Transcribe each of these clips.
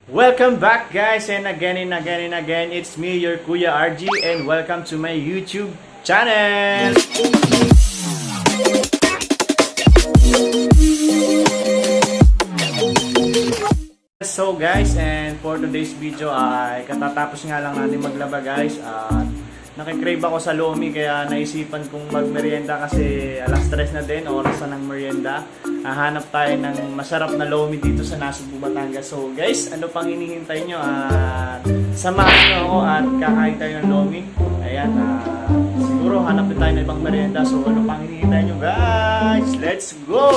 Welcome back guys, and again, it's me, your Kuya RG, and welcome to my YouTube channel! So guys, and for today's video ay katatapos nga lang natin maglaba guys, at nakikrave ako sa lomi kaya naisipan kong magmerienda kasi alas 3 na din, oras na ng merienda. Hanap tayo ng masarap na lomi dito sa Nasugbu, Batangas. So guys, ano pang hinihintay nyo? At samahan nyo ako at kakain tayo ng lomi. Ayan, siguro hanap din tayo ng ibang merienda. So ano pang hinihintay nyo guys? Let's go!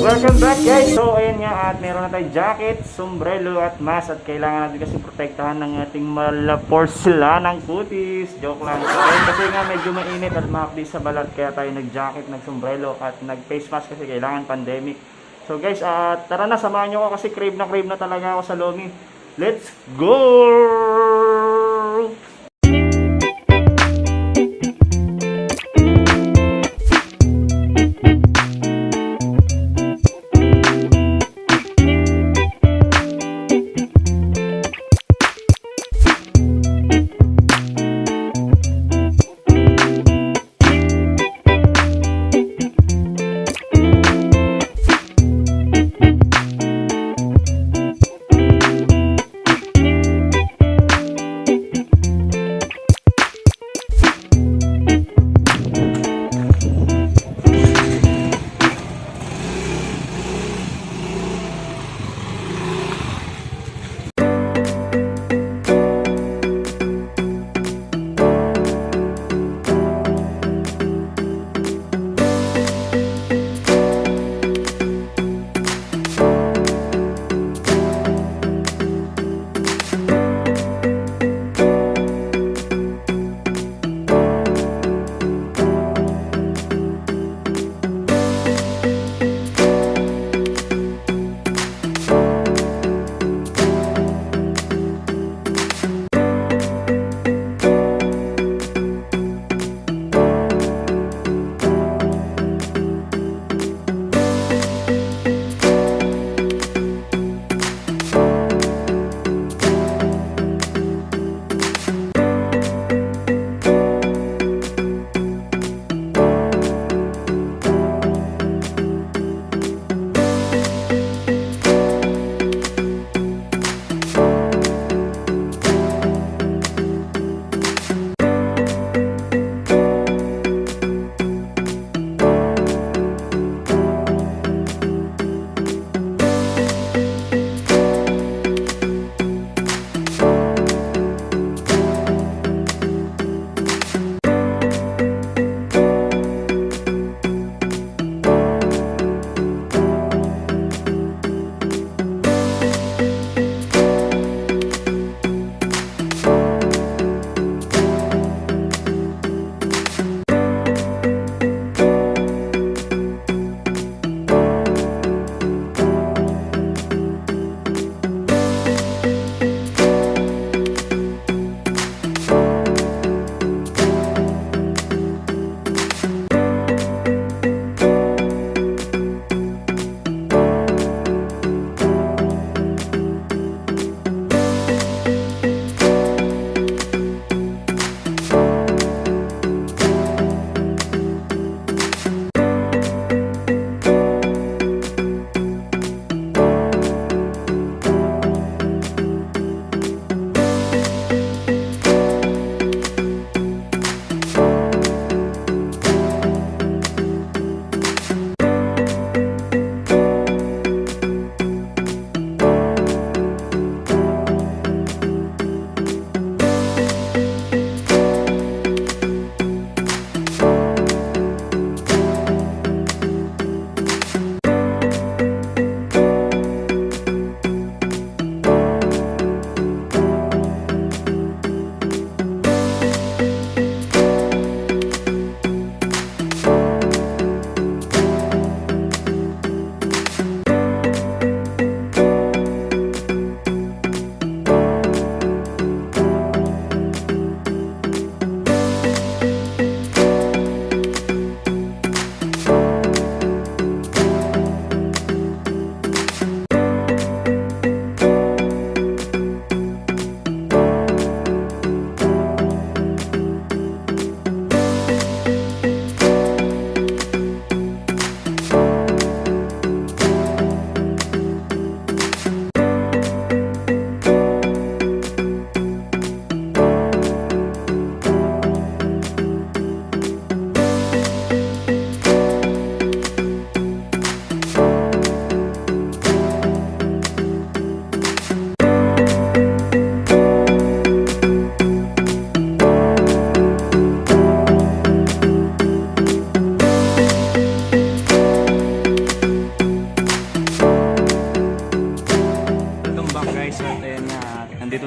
Welcome back guys! So ayan nga, at meron na tayong jacket, sombrero at mask, at kailangan natin kasi protektahan ng ating porcelanang kutis. Joke lang. So, ayun, kasi nga medyo mainit at mahapdi sa balat kaya tayo nag-jacket, nag-sombrero at nag-face mask kasi kailangan pandemic. So guys, tara na, samahan nyo ako kasi crave na talaga ako sa lomi. Let's go!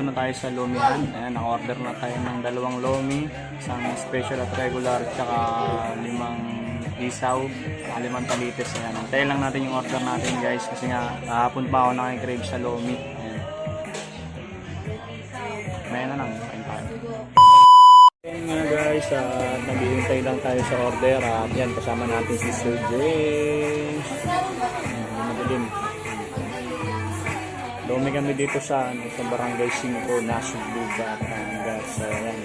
na tayo sa Lomihan. Ayan, naka-order na tayo ng 2 Lomi, isang special at regular, tsaka 5 isaw, 5 talites. Ayan, antayin lang natin yung order natin guys kasi nga kahapon pa ako nakikrave sa Lomi. Ayan. Maya na lang, kain tayo. Ayan nga guys, naghihintay lang tayo sa order at yan, kasama natin si Sir James. Ayan, madilim. Lomi kami dito sa Barangay 5, Nasugbu, Batangas. So ayan,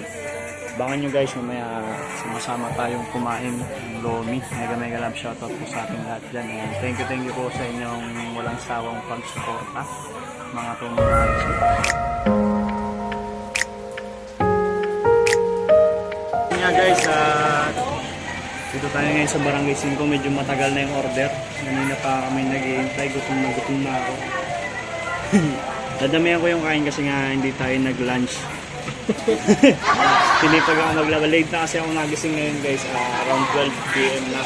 abangan nyo guys, mamaya sama-sama tayong kumain ng Lomi. Mega love shoutout po sa ating lahat dyan. Ayan, thank you po sa inyong walang sawang pagsuporta, mga tumulong. Nga guys, dito tayo ngayon sa Barangay 5. Medyo matagal na yung order. Kanina pa kami nag-iintay, gutom na ako. Dadamihan ko yung kain kasi nga hindi tayo nag-lunch. Pinipag ako maglaba. Late na kasi ako nagising ngayon guys, around 12 PM na.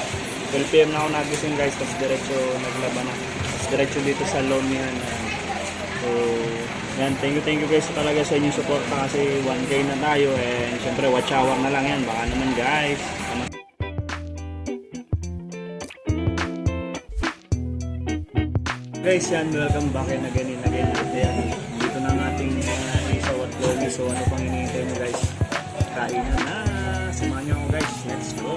12 PM na ako nagising guys, tapos diretso naglaba na. Tapos diretso dito sa Lomihan. So, yan, thank you guys talaga sa inyong support kasi 1K na tayo, and syempre watch hour na lang yan, baka naman guys. Guys, yan, welcome back and again. Ayan, dito na ang ating isaw at Lomi. So ano pang hinihintay mo guys, kain na, samahan nyo ako guys, let's go.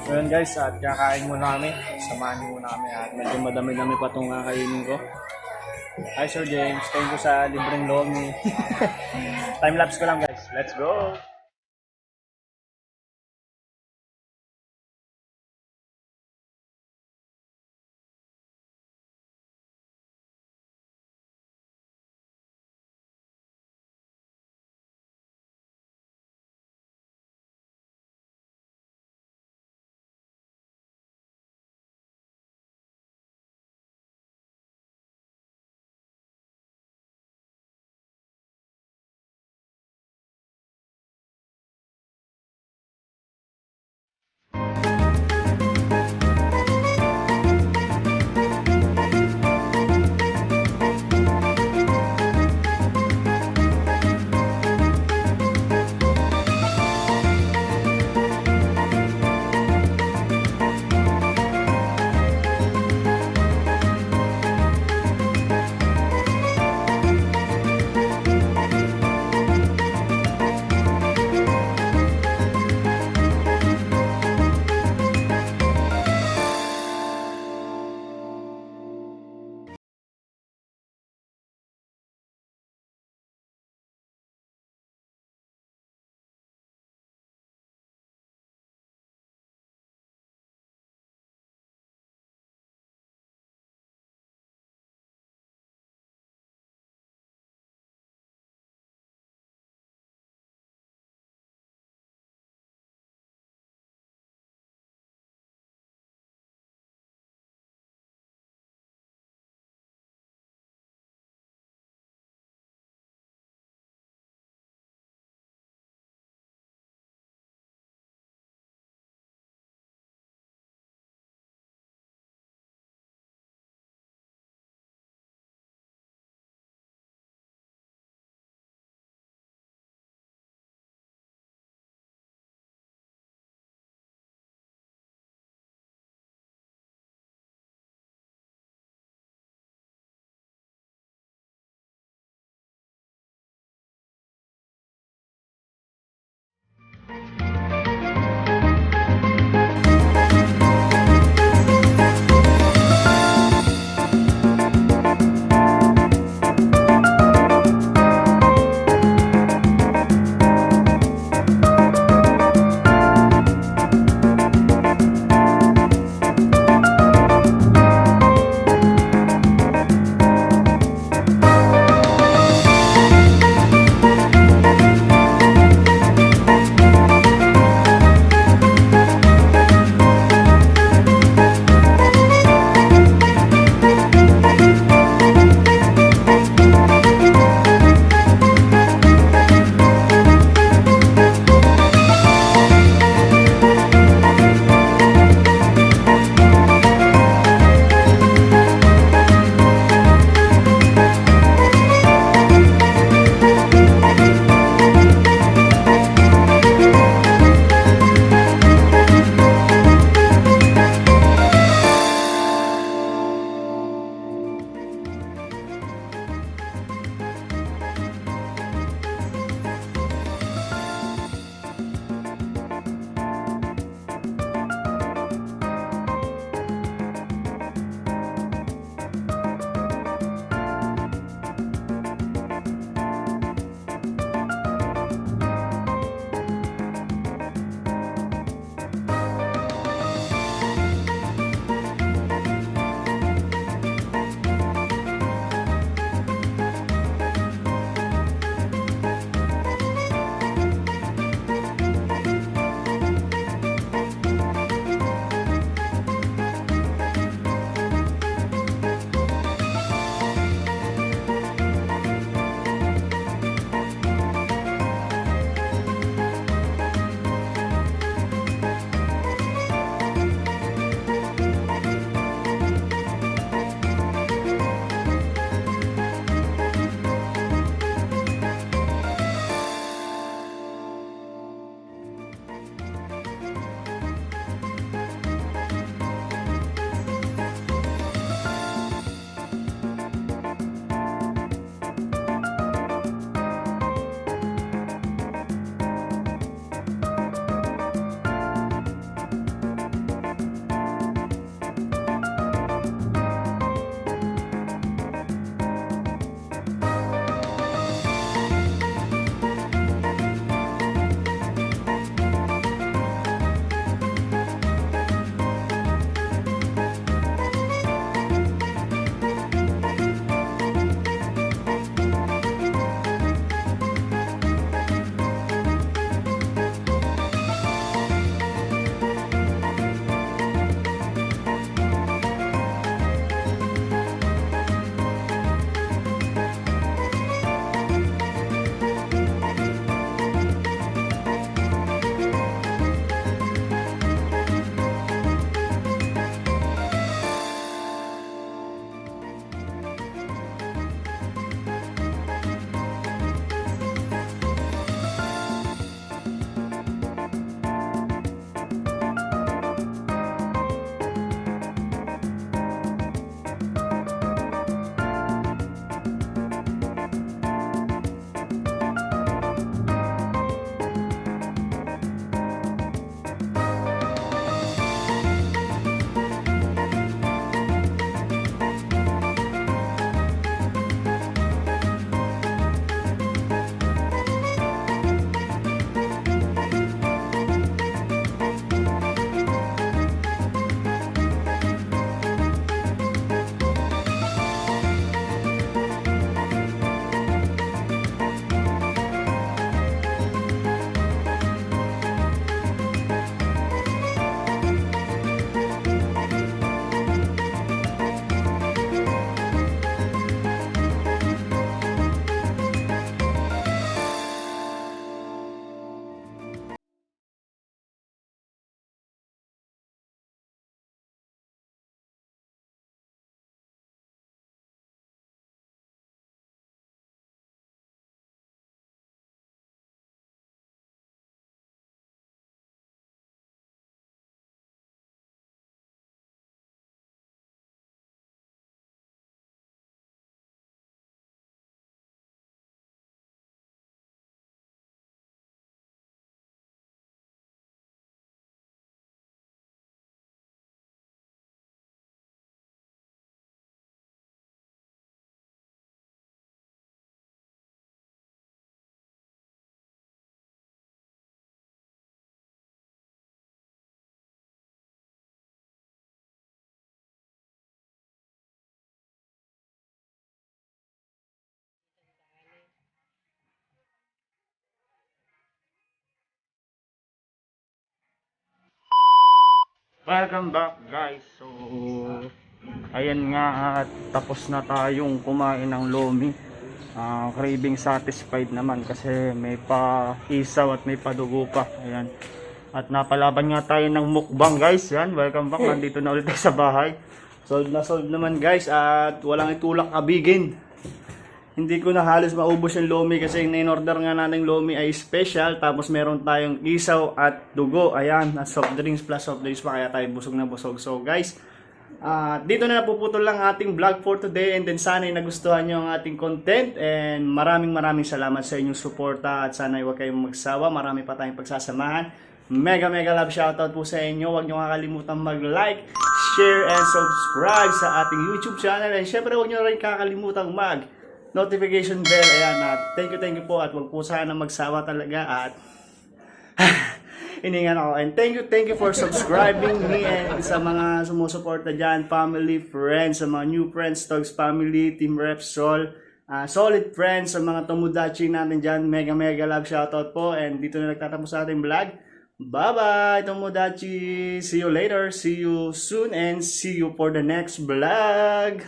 So yun guys, at kakain muna kami. Samahan niyo muna kami at medyo madami-dami pa itong kakainin ko. Hi Sir James, thank you sa libreng Lomi. Time lapse ko lang guys, let's go! Welcome back guys. So ayan nga at tapos na tayong kumain ng lomi. Craving satisfied naman kasi may pa isaw at may padugo pa. Ayan. At napalaban nga tayo ng mukbang guys. Yan, welcome back. Nandito na ulit tayo sa bahay. Solve na solve naman guys at walang itulak abigin. Hindi ko na halos maubos yung lomi kasi yung in-order nga natin lomi ay special. Tapos meron tayong isaw at dugo. Ayan, na soft drinks plus soft drinks pa kaya tayo busog na busog. So guys, dito na napuputol lang ating vlog for today. And then sana ay nagustuhan nyo ang ating content. And maraming salamat sa inyong suporta. At sana ay huwag kayong magsawa. Marami pa tayong pagsasamahan. Mega love shoutout po sa inyo. Huwag nyo kakalimutan mag-like, share, and subscribe sa ating YouTube channel. And syempre huwag nyo rin kakalimutan notification bell. Ayan, thank you po at wag po sana magsawa talaga at iningan ako. And thank you for subscribing me and sa mga sumusuporta dyan, family, friends, sa mga new friends, Togs family, Team Repsol, solid friends, sa mga tomodachi natin dyan, mega love shoutout po. And dito na nagtatapos sa ating vlog. Bye bye tomodachi, see you later, see you soon, and see you for the next vlog.